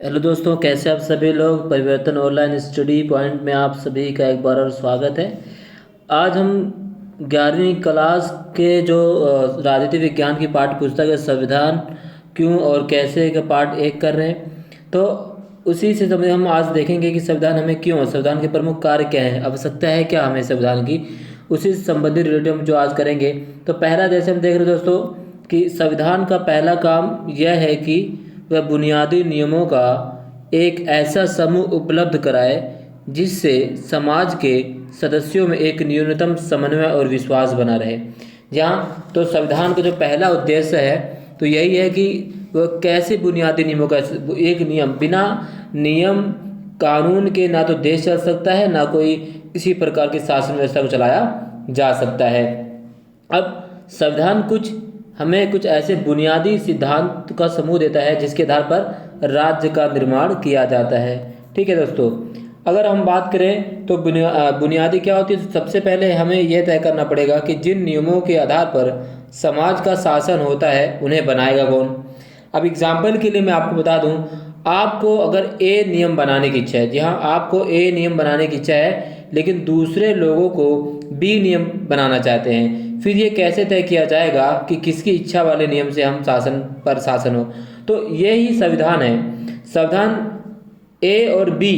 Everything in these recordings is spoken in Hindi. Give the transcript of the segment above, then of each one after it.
हेलो दोस्तों, कैसे आप सभी लोग। परिवर्तन ऑनलाइन स्टडी पॉइंट में आप सभी का एक बार और स्वागत है। आज हम 11वीं क्लास के जो राजनीति विज्ञान की पाठ्य पुस्तक है संविधान क्यों और कैसे का पार्ट 1 कर रहे हैं। तो उसी से समझ हम आज देखेंगे कि संविधान हमें क्यों, संविधान के प्रमुख कार्य क्या है, आवश्यकता है क्या हमें संविधान की, उसी से संबंधित रिलेटेड हम जो आज करेंगे। तो पहला जैसे हम देख रहे हैं दोस्तों कि संविधान का पहला काम यह है कि वह बुनियादी नियमों का एक ऐसा समूह उपलब्ध कराए जिससे समाज के सदस्यों में एक न्यूनतम समन्वय और विश्वास बना रहे। जहाँ तो संविधान का जो पहला उद्देश्य है तो यही है कि वह कैसे बुनियादी नियमों का एक नियम, बिना नियम कानून के ना तो देश चल सकता है, ना कोई किसी प्रकार की शासन व्यवस्था को चलाया जा सकता है। अब संविधान हमें कुछ ऐसे बुनियादी सिद्धांत का समूह देता है जिसके आधार पर राज्य का निर्माण किया जाता है। ठीक है दोस्तों, अगर हम बात करें तो बुनियादी क्या होती है, तो सबसे पहले हमें यह तय करना पड़ेगा कि जिन नियमों के आधार पर समाज का शासन होता है उन्हें बनाएगा कौन। अब एग्जाम्पल के लिए मैं आपको बता दूं, आपको अगर ए नियम बनाने की इच्छा है, जी हाँ, आपको ए नियम बनाने की इच्छा है लेकिन दूसरे लोगों को बी नियम बनाना चाहते हैं, फिर ये कैसे तय किया जाएगा कि किसकी इच्छा वाले नियम से हम शासन हो। तो यही संविधान है। संविधान ए और बी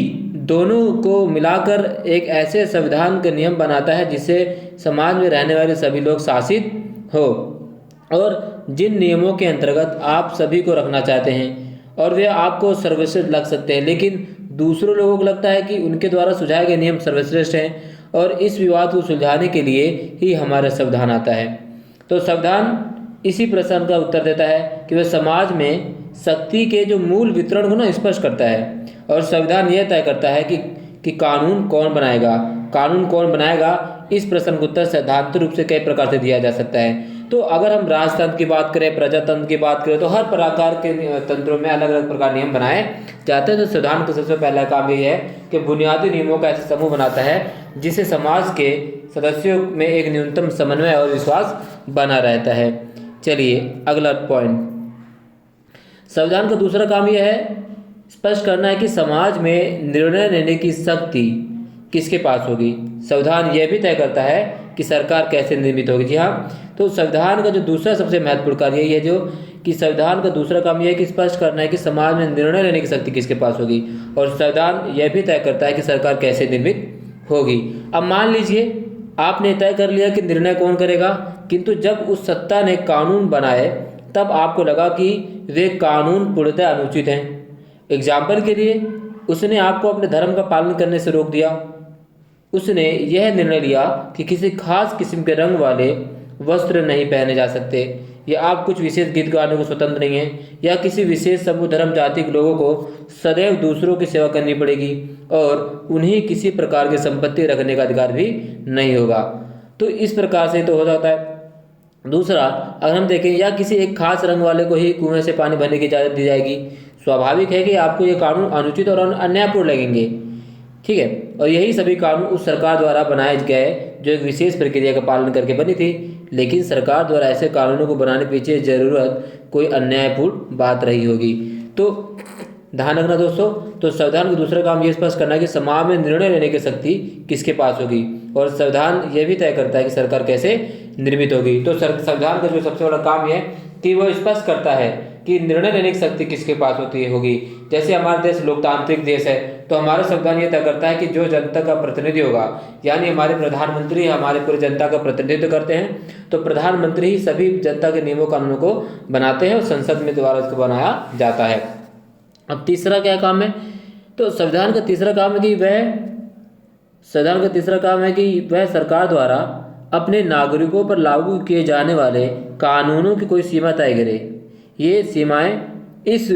दोनों को मिलाकर एक ऐसे संविधान का नियम बनाता है जिससे समाज में रहने वाले सभी लोग शासित हो और जिन नियमों के अंतर्गत आप सभी को रखना चाहते हैं और वे आपको सर्वश्रेष्ठ लग सकते हैं, लेकिन दूसरों लोगों को लगता है कि उनके द्वारा सुझाए गए नियम सर्वश्रेष्ठ हैं और इस विवाद को सुलझाने के लिए ही हमारा संविधान आता है। तो संविधान इसी प्रश्न का उत्तर देता है कि वह समाज में शक्ति के जो मूल वितरण को ना स्पष्ट करता है और संविधान यह तय करता है कि कानून कौन बनाएगा। कानून कौन बनाएगा, इस प्रश्न का उत्तर सैद्धांतिक रूप से कई प्रकार से दिया जा सकता है। तो अगर हम राजतंत्र की बात करें, प्रजातंत्र की बात करें, तो हर प्रकार के तंत्रों में अलग अलग प्रकार नियम बनाए जाते हैं। तो संविधान का सबसे पहला काम ये है कि बुनियादी नियमों का ऐसा समूह बनाता है जिससे समाज के सदस्यों में एक न्यूनतम समन्वय और विश्वास बना रहता है। चलिए अगला पॉइंट, संविधान का दूसरा काम यह है स्पष्ट करना है कि समाज में निर्णय लेने की शक्ति किसके पास होगी। संविधान यह भी तय करता है कि सरकार कैसे निर्मित होगी। जी हाँ, तो संविधान का जो दूसरा सबसे महत्वपूर्ण कार्य यही है जो कि संविधान का दूसरा काम यह है कि स्पष्ट करना है कि समाज में निर्णय लेने की शक्ति किसके पास होगी और संविधान यह भी तय करता है कि सरकार कैसे निर्मित होगी। अब मान लीजिए आपने तय कर लिया कि निर्णय कौन करेगा, किंतु जब उस सत्ता ने कानून बनाए तब आपको लगा कि वे कानून पूर्णतः अनुचित हैं। एग्जाम्पल के लिए उसने आपको अपने धर्म का पालन करने से रोक दिया, उसने यह निर्णय लिया कि किसी खास किस्म के रंग वाले वस्त्र नहीं पहने जा सकते, या आप कुछ विशेष गीत गाने को स्वतंत्र नहीं हैं, या किसी विशेष समूह धर्म जाति के लोगों को सदैव दूसरों की सेवा करनी पड़ेगी और उन्हें किसी प्रकार की संपत्ति रखने का अधिकार भी नहीं होगा। तो इस प्रकार से तो हो जाता है। दूसरा, अगर हम देखें, या किसी एक खास रंग वाले को ही कुएं से पानी भरने की इजाज़त दी जाएगी। स्वाभाविक है कि आपको ये कानून अनुचित और अन्यायपूर्ण लगेंगे। ठीक है, और यही सभी कानून उस सरकार द्वारा बनाए गए जो एक विशेष प्रक्रिया का पालन करके बनी थी, लेकिन सरकार द्वारा ऐसे कानूनों को बनाने पीछे जरूरत कोई अन्यायपूर्ण बात रही होगी। तो ध्यान रखना दोस्तों, तो संविधान का दूसरा काम ये स्पष्ट करना है कि समाज में निर्णय लेने की शक्ति किसके पास होगी और संविधान ये भी तय करता है कि सरकार कैसे निर्मित होगी। तो संविधान का जो सबसे बड़ा काम है कि वह स्पष्ट करता है कि निर्णय लेने की शक्ति किसके पास होगी। जैसे हमारा देश लोकतांत्रिक देश है तो हमारा संविधान ये तय करता है कि जो जनता का प्रतिनिधि होगा, यानी हमारे प्रधानमंत्री हमारे पूरी जनता का प्रतिनिधित्व करते हैं, तो प्रधानमंत्री ही सभी जनता के नियमों कानूनों को बनाते हैं और संसद में द्वारा इसको बनाया जाता है। अब तीसरा क्या काम है, तो संविधान का तीसरा काम है कि वह सरकार द्वारा अपने नागरिकों पर लागू किए जाने वाले कानूनों की कोई सीमा तय करे। ये सीमाएं इस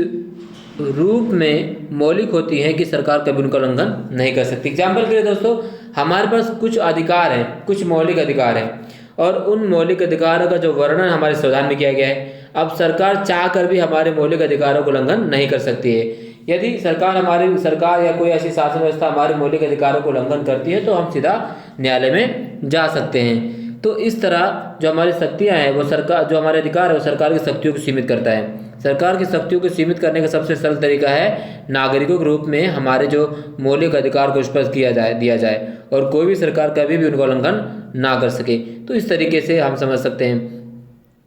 रूप में मौलिक होती हैं कि सरकार कभी उनका उल्लंघन नहीं कर सकती। एग्जाम्पल के लिए दोस्तों, हमारे पास कुछ अधिकार हैं, कुछ मौलिक अधिकार हैं और उन मौलिक अधिकारों का जो वर्णन हमारे संविधान में किया गया है। अब सरकार चाह कर भी हमारे मौलिक अधिकारों को उल्लंघन नहीं कर सकती है। यदि सरकार या कोई ऐसी शासन व्यवस्था हमारे मौलिक अधिकारों को उल्लंघन करती है तो हम सीधा न्यायालय में जा सकते हैं। तो इस तरह जो हमारी शक्तियां हैं वो सरकार, जो हमारे अधिकार है वो सरकार की शक्तियों को सीमित करता है। सरकार की शक्तियों को सीमित करने का सबसे सरल तरीका है नागरिकों के रूप में हमारे जो मौलिक अधिकार को स्पष्ट दिया जाए और कोई भी सरकार कभी भी उनका उल्लंघन ना कर सके। तो इस तरीके से हम समझ सकते हैं।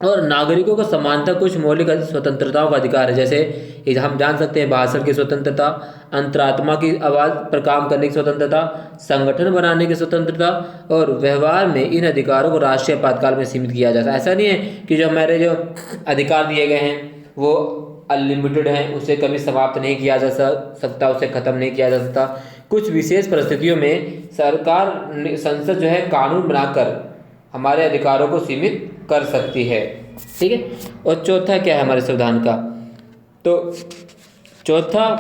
और नागरिकों को समानता कुछ मौलिक स्वतंत्रताओं का अधिकार है, जैसे हम जान सकते हैं भाषण की स्वतंत्रता, अंतरात्मा की आवाज़ पर काम करने की स्वतंत्रता, संगठन बनाने की स्वतंत्रता, और व्यवहार में इन अधिकारों को राष्ट्रीय आपातकाल में सीमित किया जाता है। ऐसा नहीं है कि जो हमारे जो अधिकार दिए गए हैं वो अनलिमिटेड हैं, उसे कभी समाप्त नहीं किया जा सकता, उसे ख़त्म नहीं किया जा सकता। कुछ विशेष परिस्थितियों में सरकार संसद जो है कानून बनाकर हमारे अधिकारों को सीमित कर सकती है। ठीक है। और चौथा क्या है हमारे संविधान का, तो चौथा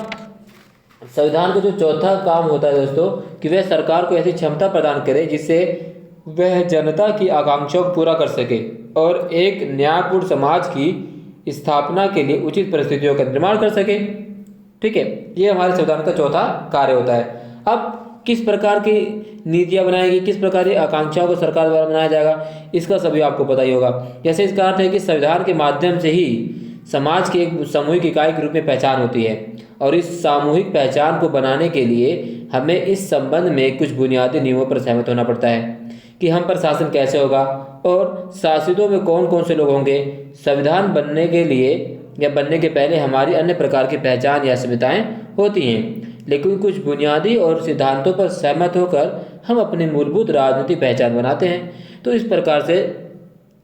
संविधान का जो चौथा काम होता है दोस्तों कि वह सरकार को ऐसी क्षमता प्रदान करे जिससे वह जनता की आकांक्षाओं को पूरा कर सके और एक न्यायपूर्ण समाज की स्थापना के लिए उचित परिस्थितियों का निर्माण कर सके। ठीक है, ये हमारे संविधान का चौथा कार्य होता है। अब किस प्रकार की नीतियाँ बनाएगी, किस प्रकार की आकांक्षाओं को सरकार द्वारा बनाया जाएगा, इसका सभी आपको पता ही होगा। जैसे इसका अर्थ है कि संविधान के माध्यम से ही समाज की एक सामूहिक इकाई के रूप में पहचान होती है और इस सामूहिक पहचान को बनाने के लिए हमें इस संबंध में कुछ बुनियादी नियमों पर सहमत होना पड़ता है कि हम पर शासन कैसे होगा और शासितों में कौन कौन से लोग होंगे। संविधान बनने के लिए या बनने के पहले हमारी अन्य प्रकार की पहचान या सीमिताएँ होती हैं, लेकिन कुछ बुनियादी और सिद्धांतों पर सहमत होकर हम अपनी मूलभूत राजनीतिक पहचान बनाते हैं। तो इस प्रकार से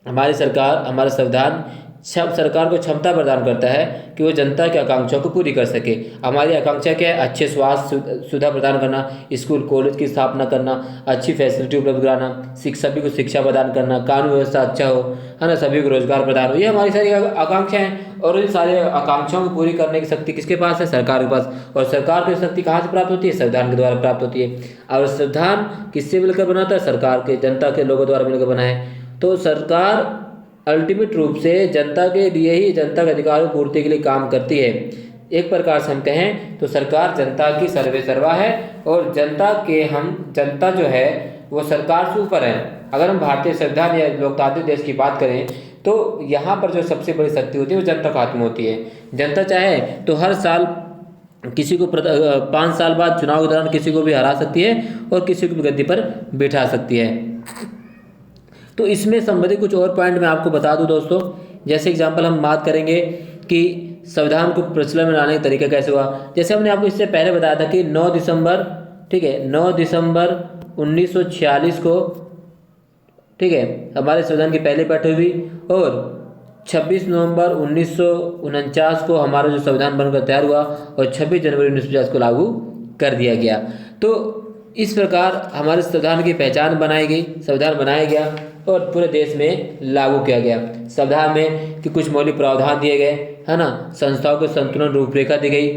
हमारा संविधान सरकार को क्षमता प्रदान करता है कि वो जनता की आकांक्षाओं को पूरी कर सके। हमारी आकांक्षा क्या है? अच्छे स्वास्थ्य सुविधा प्रदान करना, स्कूल कॉलेज की स्थापना करना, अच्छी फैसिलिटी उपलब्ध कराना, सभी को शिक्षा प्रदान करना, कानून व्यवस्था अच्छा हो, है ना, सभी को रोजगार प्रदान हो। ये हमारी सारी आकांक्षाएं हैं और इन सारे आकांक्षाओं को पूरी करने की शक्ति किसके पास है? सरकार के पास। और सरकार को शक्ति कहाँ से प्राप्त होती है? संविधान के द्वारा प्राप्त होती है। और संविधान किससे मिलकर बना था? सरकार के, जनता के लोगों द्वारा मिलकर बना है। तो सरकार अल्टीमेट रूप से जनता के लिए ही, जनता के अधिकारों की पूर्ति के लिए काम करती है। एक प्रकार से हम कहें तो सरकार जनता की सर्वे सर्वा है और जनता जो है वो सरकार से ऊपर है। अगर हम भारतीय संविधान या लोकतांत्रिक देश की बात करें तो यहाँ पर जो सबसे बड़ी शक्ति होती है वो जनता के हाथ में होती है। जनता चाहे तो हर साल किसी को 5 साल बाद चुनाव के दौरान किसी को भी हरा सकती है और किसी को भी गद्दी पर बिठा सकती है। तो इसमें संबंधित कुछ और पॉइंट मैं आपको बता दूं दोस्तों। जैसे एग्जांपल हम बात करेंगे कि संविधान को प्रचलन में लाने का तरीका कैसे हुआ। जैसे हमने आपको इससे पहले बताया था कि 9 दिसंबर 1946 को, ठीक है, हमारे संविधान की पहली बैठक हुई और 26 नवंबर 1949 को हमारा जो संविधान बनकर तैयार हुआ और 26 जनवरी 1950 को लागू कर दिया गया। तो इस प्रकार हमारे संविधान की पहचान बनाई गई, संविधान बनाया गया और पूरे देश में लागू किया गया। संविधान में कि कुछ मौलिक प्रावधान दिए गए, है ना, संस्थाओं को संतुलन रूपरेखा दी गई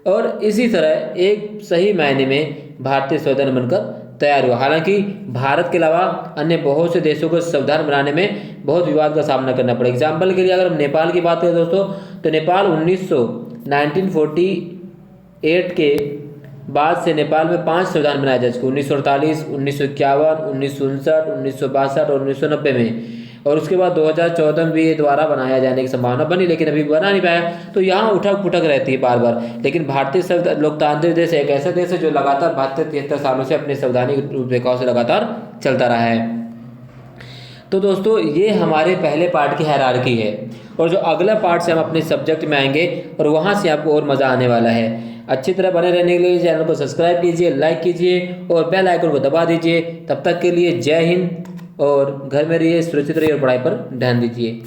और इसी तरह एक सही मायने में भारतीय संविधान बनकर तैयार हुआ। हालांकि भारत के अलावा अन्य बहुत से देशों को संविधान बनाने में बहुत विवाद का सामना करना पड़ा। एग्जाम्पल के लिए अगर हम नेपाल की बात करें दोस्तों, तो नेपाल 1948 के बाद से नेपाल में 5 संविधान बनाए जा चुके, 1948, 1951, 1959, 1962 और 1990 में। और उसके बाद 2014 में भी ये दोबारा बनाया जाने की संभावना बनी, लेकिन अभी बना नहीं पाया। तो यहाँ उठक पुठक रहती है बार बार। लेकिन भारतीय लोकतांत्रिक देश एक ऐसा देश है जो लगातार 72-73 सालों से अपने संवैधानिक रूपरेखाओं से लगातार चलता रहा है। तो दोस्तों ये हमारे पहले पार्ट की हायरार्की है और जो अगला पार्ट से हम अपने सब्जेक्ट में आएंगे और वहाँ से आपको और मज़ा आने वाला है। अच्छी तरह बने रहने के लिए चैनल को सब्सक्राइब कीजिए, लाइक कीजिए और बेल आइकन को दबा दीजिए। तब तक के लिए जय हिंद और घर में रहिए, सुरक्षित रहिए और पढ़ाई पर ध्यान दीजिए।